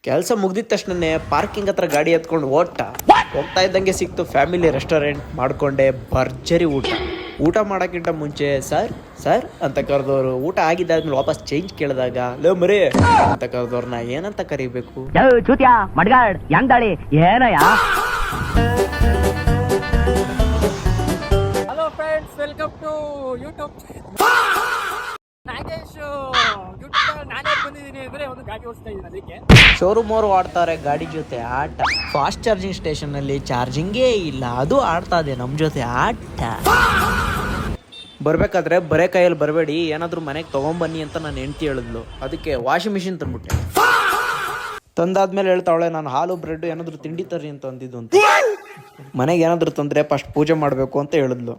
ಕೆಲಸ ಮುಗ್ದಿದ ತಕ್ಷಣನೇ ಪಾರ್ಕಿಂಗ್ ಹತ್ರ ಗಾಡಿ ಎತ್ಕೊಂಡು ಹೋಗ್ತಾ ಇದ್ದಂಗೆ ಸಿಕ್ತು ಫ್ಯಾಮಿಲಿ ರೆಸ್ಟೋರೆಂಟ್. ಮಾಡ್ಕೊಂಡೆ ಭರ್ಜರಿ ಊಟ ಮಾಡೋಕ್ಕಿಂತ ಮುಂಚೆ ಸರ್ ಸರ್ ಅಂತ ಕರೆದವರು ಊಟ ಆಗಿದ್ದಾದ್ಮೇಲೆ ವಾಪಸ್ ಚೇಂಜ್ ಕೇಳಿದಾಗ ಲೋ ಮರಿ ಅಂತ ಕರೆದವ್ರನ್ನ ಏನಂತ ಕರಿಬೇಕು? Hello friends, welcome to YouTube Nagesh YouTube. ನಾನೇ ಬಂದಿದ್ದೀನಿ ಅಂದ್ರೆ ಒಂದು ಗಾಡಿ ಓಡಿಸ್ತಾ ಇದ್ದೀನಿ. ಅದಕ್ಕೆ ಶೋರೂಮ್ ಅವರು ಆಡ್ತಾರೆ ಗಾಡಿ ಜೊತೆ ಆಟ. ಫಾಸ್ಟ್ ಚಾರ್ಜಿಂಗ್ ಸ್ಟೇಷನ್ ಅಲ್ಲಿ ಚಾರ್ಜಿಂಗೇ ಇಲ್ಲ, ಅದು ಆಡ್ತಾ ಇದೆ ನಮ್ಮ ಜೊತೆ ಆಟ. ಬರ್ಬೇಕಾದ್ರೆ ಬರೇ ಕೈಯಲ್ಲಿ ಬರಬೇಡಿ, ಏನಾದ್ರು ಮನೆಗೆ ತಗೊಂಬನ್ನಿ ಅಂತ ನಾನು ಹೆಂಡ್ತಿ ಹೇಳಿದ್ಲು. ಅದಕ್ಕೆ ವಾಷಿಂಗ್ ಮಿಷಿನ್ ತಂದ್ಬಿಟ್ಟೆ. ತಂದಾದ್ಮೇಲೆ ಹೇಳ್ತಾವಳೆ ನಾನು ಹಾಲು ಬ್ರೆಡ್ ಏನಾದ್ರು ತಿಂಡಿ ತರ್ರಿ ಅಂತ ಅಂದಿದ್ದು ಅಂತ. ಮನೆಗೆ ಏನಾದ್ರು ತಂದ್ರೆ ಫಸ್ಟ್ ಪೂಜೆ ಮಾಡಬೇಕು ಅಂತ ಹೇಳಿದ್ಲು.